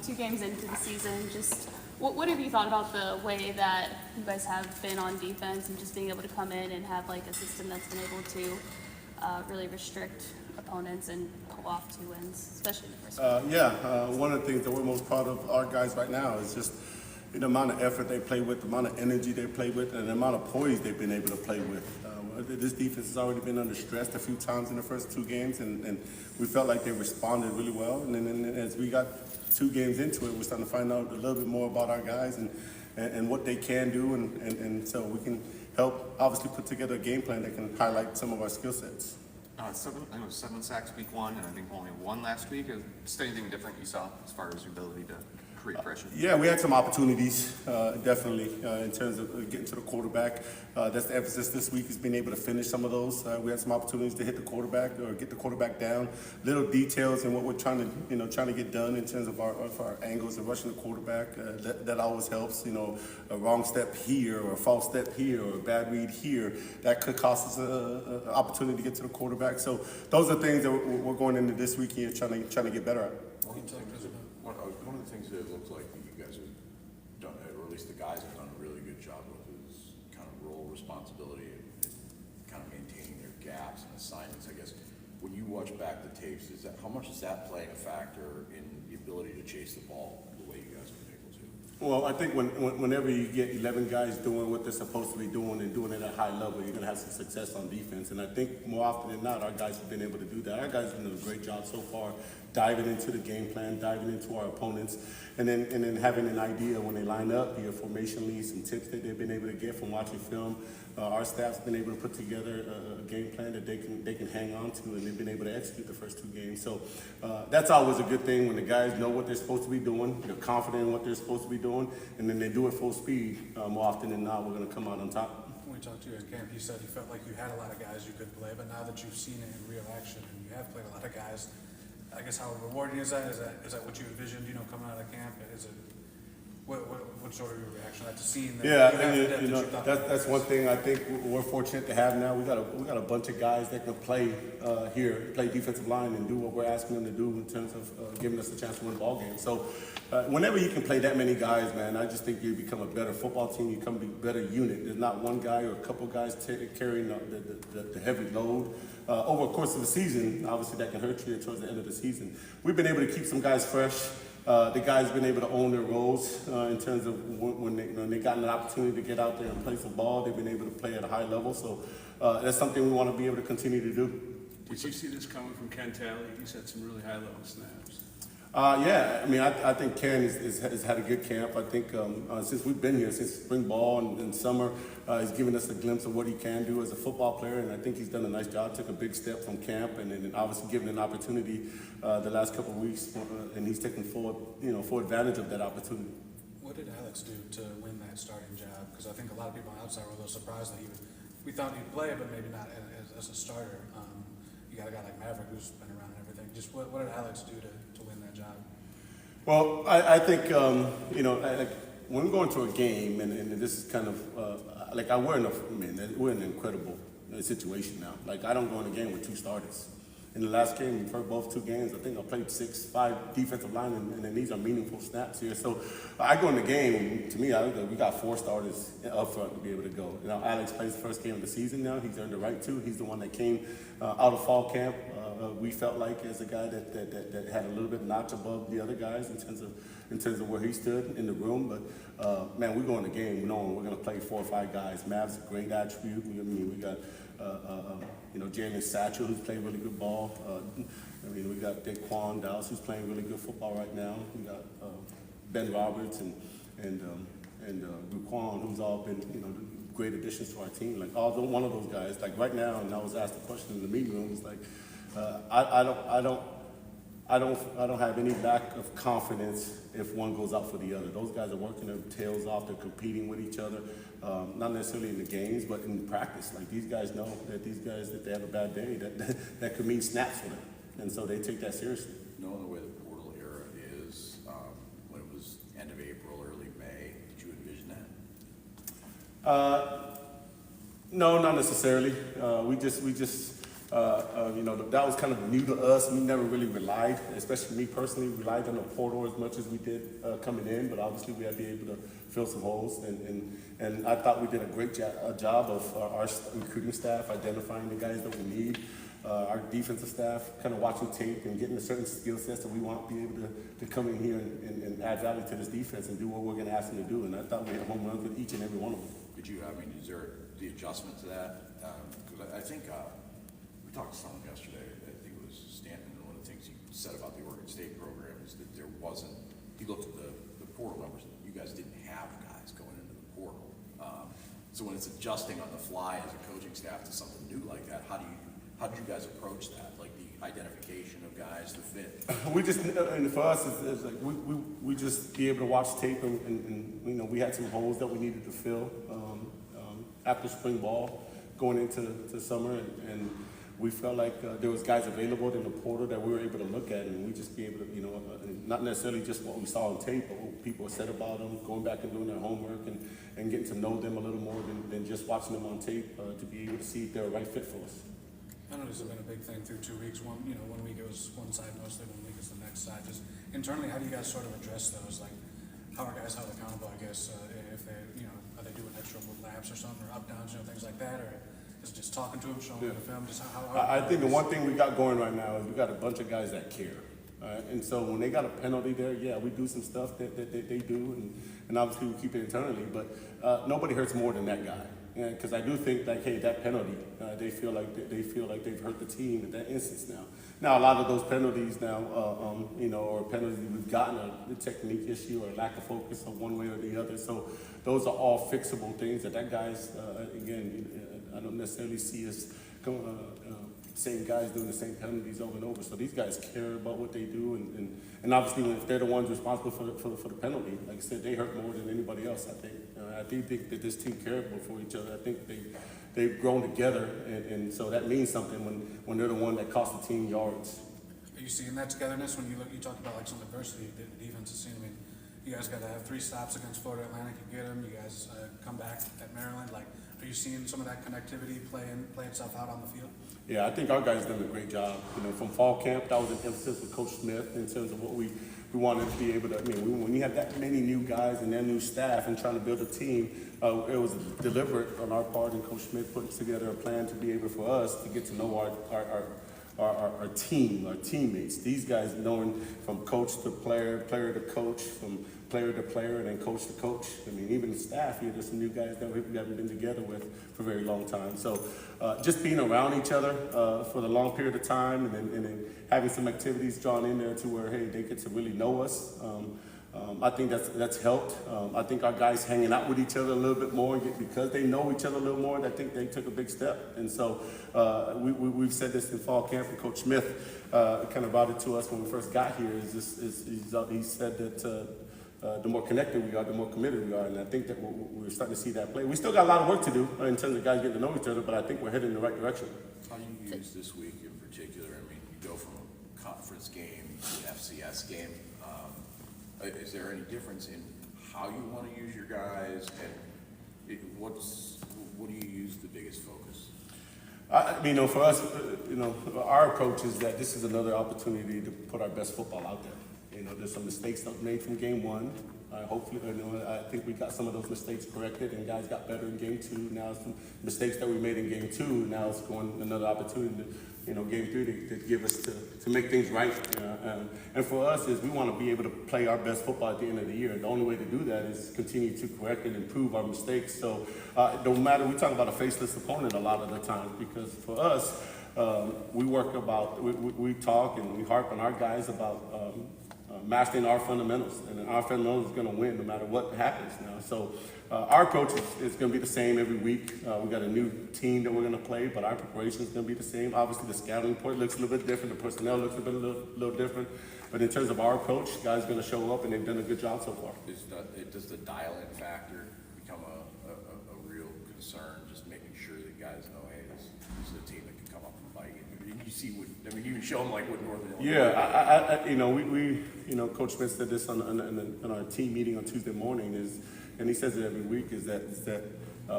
2 games into the season, just what have you thought about the way that you guys have been on defense and just being able to come in and have like a system that's been able to really restrict opponents and pull off 2 wins, especially in the first one? One of the things that we're most proud of our guys right now is just the amount of effort they play with, the amount of energy they play with, and the amount of poise they've been able to play with. This defense has already been under stress a few times in the first 2 games, and we felt like they responded really well. And then as we got 2 games into it, we're starting to find out a little bit more about our guys and what they can do, and so we can help obviously put together a game plan that can highlight some of our skill sets. I think it was 7 sacks week 1, and I think only 1 last week. Is there anything different you saw as far as your ability to create pressure? Yeah, we had some opportunities, definitely, in terms of getting to the quarterback. That's the emphasis this week, is being able to finish some of those. We had some opportunities to hit the quarterback or get the quarterback down. Little details in what we're trying to get done in terms of our angles and rushing the quarterback. That always helps. A wrong step here or a false step here or a bad read here, that could cost us an opportunity to get to the quarterback. So those are things that we're going into this week here trying to get better at. One of the things that it looks like you guys have done, or at least the guys have done a really good job with, is kind of role responsibility and kind of maintaining their gaps and assignments. I guess when you watch back the tapes, how much is that playing a factor in the ability to chase the ball the way you guys have been able to? Well, I think whenever you get 11 guys doing what they're supposed to be doing and doing it at a high level, you're going to have some success on defense. And I think more often than not, our guys have been able to do that. Our guys have done a great job so far, diving into the game plan, diving into our opponents, and then having an idea when they line up, be it formationally, some tips that they've been able to get from watching film. Our staff's been able to put together a game plan that they can hang on to, and they've been able to execute the first 2 games. So that's always a good thing when the guys know what they're supposed to be doing, they're confident in what they're supposed to be doing, and then they do it full speed. More often than not, we're going to come out on top. When we talked to you in camp, you said you felt like you had a lot of guys you could play, but now that you've seen it in real action and you have played a lot of guys, I guess how rewarding is that? Is that what you envisioned, coming out of camp? Is it what sort of your reaction to seeing that? Yeah, that's one thing I think we're fortunate to have now. We got a bunch of guys that can play here, play defensive line, and do what we're asking them to do in terms of giving us a chance to win ball games. So whenever you can play that many guys, man, I just think you become a better football team. You become a better unit. There's not one guy or a couple guys carrying the heavy load. Over the course of the season, obviously that can hurt you towards the end of the season. We've been able to keep some guys fresh. The guys been able to own their roles in terms of when they got an opportunity to get out there and play some ball. They've been able to play at a high level. So that's something we want to be able to continue to do. Did you see this coming from Ken Talley? He's had some really high-level snaps. Yeah, I mean, I think Ken has had a good camp. I think since we've been here, since spring ball and summer, he's given us a glimpse of what he can do as a football player, and I think he's done a nice job. Took a big step from camp, and then obviously given an opportunity the last couple of weeks, and he's taken full advantage of that opportunity. What did Alex do to win that starting job? Because I think a lot of people on the outside were a little surprised that we thought he'd play, but maybe not as a starter. You got a guy like Maverick who's been around and everything. Just what did Alex do to win that job? Well, I think, when we go into a game, and this is kind of, we're in an incredible situation now. Like, I don't go in a game with 2 starters. In the last game, for both 2 games, I think I played 5 defensive linemen, and then these are meaningful snaps here. So I go in the game, and to me, we got 4 starters up front to be able to go. Now, Alex plays the first game of the season now. He's earned the right to. He's the one that came out of fall camp. We felt like as a guy that had a little bit notch above the other guys in terms of where he stood in the room. But man, we go in the game knowing we're going to play 4 or 5 guys. Mav's a great attribute. We got Jalen Satchel, who's playing really good ball. We got Daquan Dallas, who's playing really good football right now. We got Ben Roberts and Daquan, who's all been great additions to our team. Like one of those guys, like right now, and I was asked a question in the meeting room, it's like I don't have any lack of confidence if one goes out for the other. Those guys are working their tails off. They're competing with each other, not necessarily in the games, but in practice. Like these guys know that if they have a bad day, that could mean snaps for them, and so they take that seriously. Knowing the way the portal era is, when it was end of April, early May, did you envision that? No, not necessarily. We just That was kind of new to us. We never really relied, especially me personally, relied on the portal as much as we did coming in. But obviously, we had to be able to fill some holes, and I thought we did a great job of our recruiting staff identifying the guys that we need. Our defensive staff kind of watching tape and getting a certain skill sets that we want to be able to come in here and add value to this defense and do what we're going to ask them to do. And I thought we had home runs with each and every one of them. Is there the adjustment to that? Because I think we talked to someone yesterday, I think it was Stanton, and one of the things he said about the Oregon State program is that there wasn't, he looked at the portal numbers, and you guys didn't have guys going into the portal. So when it's adjusting on the fly as a coaching staff to something new like that, how did you guys approach that? Like the identification of guys, the fit? We just, and for us, it's like we just be able to watch tape, and we had some holes that we needed to fill after spring ball, going into summer, and we felt like there was guys available in the portal that we were able to look at, and we just be able to, not necessarily just what we saw on tape, but what people said about them, going back and doing their homework and getting to know them a little more than just watching them on tape to be able to see if they're a right fit for us. I know this has been a big thing through 2 weeks. One week it was one side mostly, 1 week is the next side. Just internally, how do you guys sort of address those? Like, how are guys held accountable, I guess, if they, are they doing extra laps or something, or up, downs, things like that? Or is it just talking to them, showing them the film? Just I think the one thing we got going right now is we got a bunch of guys that care. And so when they got a penalty there, yeah, we do some stuff that they do, and obviously we keep it internally, but nobody hurts more than that guy. Because I do think like, hey, that penalty, they feel like they've hurt the team in that instance now. Now a lot of those penalties now, or penalties we've gotten a technique issue or lack of focus on one way or the other. So those are all fixable things that guy's again. I don't necessarily see us same guys doing the same penalties over and over. So these guys care about what they do, and obviously if they're the ones responsible for the penalty, like I said, they hurt more than anybody else. I think. I do think that this team cares for each other. I think they've grown together, and so that means something when they're the one that cost the team yards. Are you seeing that togetherness when you talk about like some adversity the defense has seen? I mean, you guys got to have 3 stops against Florida Atlantic. You get them. You guys come back at Maryland. Like, are you seeing some of that connectivity play itself out on the field? Yeah, I think our guys done a great job. From fall camp, that was an emphasis with Coach Smith in terms of what we wanted to be able to. When you have that many new guys and that new staff and trying to build a team, it was deliberate on our part, and Coach Smith put together a plan to be able for us to get to know our team, our teammates. These guys knowing from coach to player, player to coach, from player to player, and then coach to coach. Even the staff here, there's some new guys that we haven't been together with for a very long time. So just being around each other for the long period of time, and then having some activities drawn in there to where, hey, they get to really know us. I think that's helped. I think our guys hanging out with each other a little bit more because they know each other a little more. I think they took a big step. And so we've said this in fall camp, and Coach Smith kind of brought it to us when we first got here. He said that the more connected we are, the more committed we are. And I think that we're starting to see that play. We still got a lot of work to do in terms of guys getting to know each other, but I think we're heading in the right direction. How do you use this week in particular? You go from a conference game to an FCS game. Is there any difference in how you want to use your guys, and what do you use the biggest focus? For us, our approach is that this is another opportunity to put our best football out there. There's some mistakes that were made from game 1. Hopefully, I think we got some of those mistakes corrected, and guys got better in game 2. Now some mistakes that we made in game 2. Now it's going another opportunity to, game 3 to give us to make things right. And for us is we want to be able to play our best football at the end of the year. The only way to do that is continue to correct and improve our mistakes. So no matter, we talk about a faceless opponent a lot of the time, because for us, we talk and we harp on our guys about mastering our fundamentals, and our fundamentals is going to win no matter what happens now. So our approach is going to be the same every week. We got a new team that we're going to play, but our preparation is going to be the same. Obviously, the scouting report looks a little bit different. The personnel looks a little different. But in terms of our approach, guys are going to show up, and they've done a good job so far. Does the dial-in factor become a real concern? Just making sure that guys know, hey, this is a team that can come up and fight. You see you show them like what Northern Illinois. Yeah, Coach Smith said this on our team meeting on Tuesday morning and he says it every week is that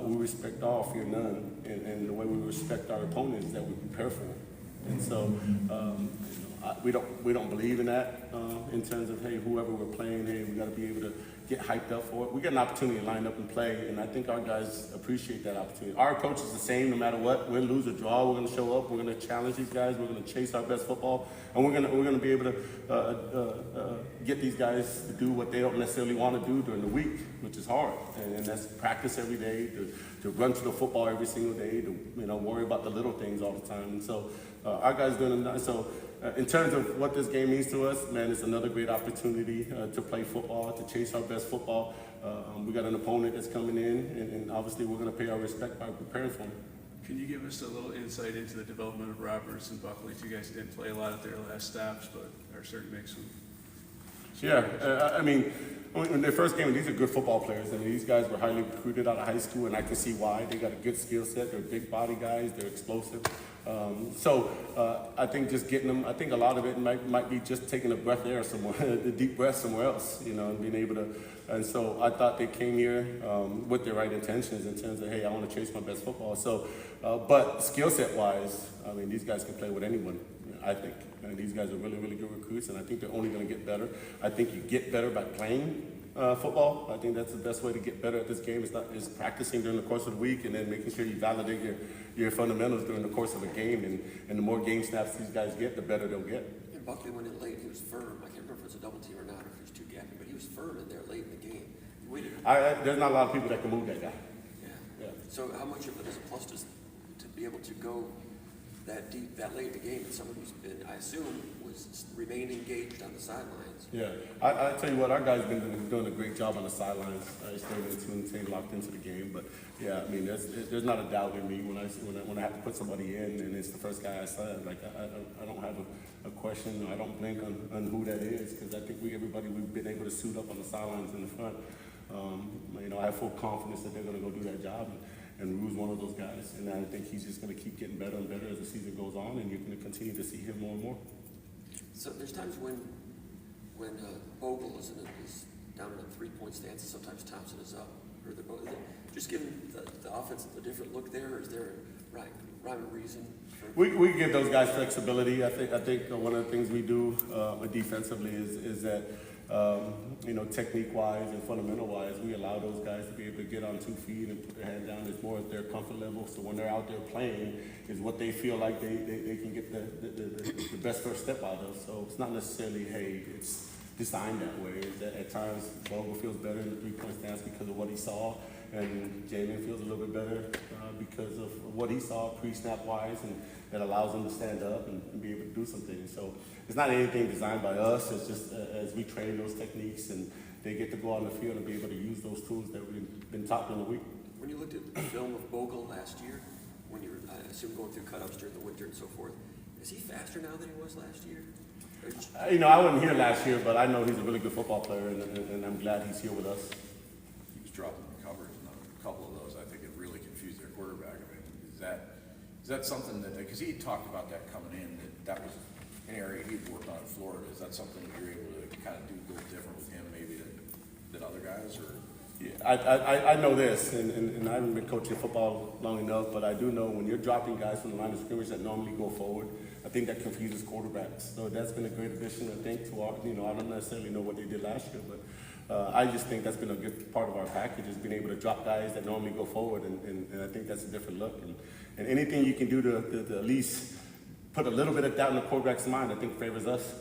we respect all, fear none, and the way we respect our opponents is that we prepare for them. And so we don't believe in that in terms of, hey, whoever we're playing, hey, we got to be able to get hyped up for it. We got an opportunity to line up and play, and I think our guys appreciate that opportunity. Our approach is the same no matter what. Win, lose, or draw, we're going to show up. We're going to challenge these guys. We're going to chase our best football, and we're going to be able to get these guys to do what they don't necessarily want to do during the week, which is hard, and that's practice every day, to run to the football every single day, to worry about the little things all the time. And so our guys doing it. So in terms of what this game means to us, man, it's another great opportunity to play football, to chase our best football. We got an opponent that's coming in, and obviously we're going to pay our respect by preparing for them. Can you give us a little insight into the development of Roberts and Buckley? You guys didn't play a lot at their last stops, but are starting to make some. Yeah, I mean, when their first game, these are good football players. I mean, these guys were highly recruited out of high school, and I can see why. They got a good skill set. They're big body guys. They're explosive. I think just getting them, I think a lot of it might be just taking a breath air somewhere, a deep breath somewhere else, and being able to. And so I thought they came here with the right intentions in terms of, hey, I want to chase my best football. So, but skill set wise, I mean, these guys can play with anyone, I think. And these guys are really, really good recruits, and I think they're only going to get better. I think you get better by playing football. I think that's the best way to get better at this game. Is practicing during the course of the week, and then making sure you validate your fundamentals during the course of a game. And the more game snaps these guys get, the better they'll get. And Buckley went in late. He was firm. I can't remember if it was a double team or not, or if he was too gappy, but he was firm in there late in the game. He waited. There's not a lot of people that can move that guy. Yeah. So how much of it is a plus to be able to go that deep, that late in the game, and someone who's been, I assume, remained engaged on the sidelines? Yeah, I tell you what, our guys been doing a great job on the sidelines. Staying in tune, staying locked into the game. But yeah, I mean, there's not a doubt in me when I have to put somebody in, and it's the first guy I said. Like I don't have a question. I don't blink on who that is, because I think we've been able to suit up on the sidelines in the front. I have full confidence that they're going to go do that job. And Rue's one of those guys, and I think he's just going to keep getting better and better as the season goes on, and you're going to continue to see him more and more. So there's times when Bogle is down in a 3-point stance, and sometimes Thompson is up, or they're both. Just giving the offense a different look there, or is there a rhyme or reason? We give those guys flexibility. I think one of the things we do defensively is that. Technique-wise and fundamental-wise, we allow those guys to be able to get on 2 feet and put their hand down. It's more at their comfort level. So when they're out there playing, is what they feel like they can get the best first step out of. So it's not necessarily, hey, it's designed that way. It's that at times Bogle feels better in the 3-point stance because of what he saw, and Jalen feels a little bit better because of what he saw pre-snap wise, and that allows him to stand up and be able to do some things. So it's not anything designed by us. It's just as we train those techniques, and they get to go out on the field and be able to use those tools that we've been taught during the week. When you looked at the film of Bogle last year, when you were, I assume, going through cutups during the winter and so forth, is he faster now than he was last year? I wasn't here last year, but I know he's a really good football player, and I'm glad he's here with us. He was dropping the coverage in a couple of those. I think it really confused their quarterback. I mean, is that something that, because he talked about that coming in, that was an area he'd worked on in Florida. Is that something that you're able to kind of do a little different with him maybe than other guys? Or Yeah, I know this, and I haven't been coaching football long enough, but I do know when you're dropping guys from the line of scrimmage that normally go forward, I think that confuses quarterbacks. So that's been a great addition, I think, to our, I don't necessarily know what they did last year, but I just think that's been a good part of our package, is being able to drop guys that normally go forward, and I think that's a different look. And anything you can do to at least put a little bit of doubt in the quarterback's mind, I think favors us.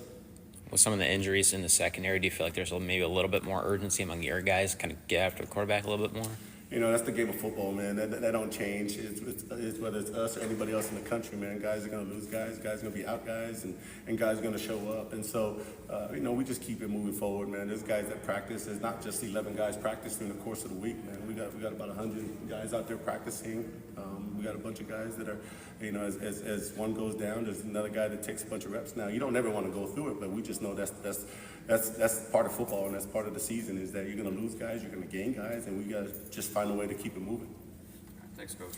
With some of the injuries in the secondary, do you feel like there's maybe a little bit more urgency among your guys, kind of get after the quarterback a little bit more? That's the game of football, man. That don't change. It's whether it's us or anybody else in the country, man. Guys are going to lose guys. Guys are going to be out guys, and guys are going to show up. And so, we just keep it moving forward, man. There's guys that practice. There's not just 11 guys practicing during the course of the week, man. We got about 100 guys out there practicing. We got a bunch of guys that are, as one goes down, there's another guy that takes a bunch of reps. Now, you don't ever want to go through it, but we just know that's part of football, and that's part of the season, is that you're going to lose guys, you're going to gain guys, and we got to just find a way to keep it moving. Thanks, Coach.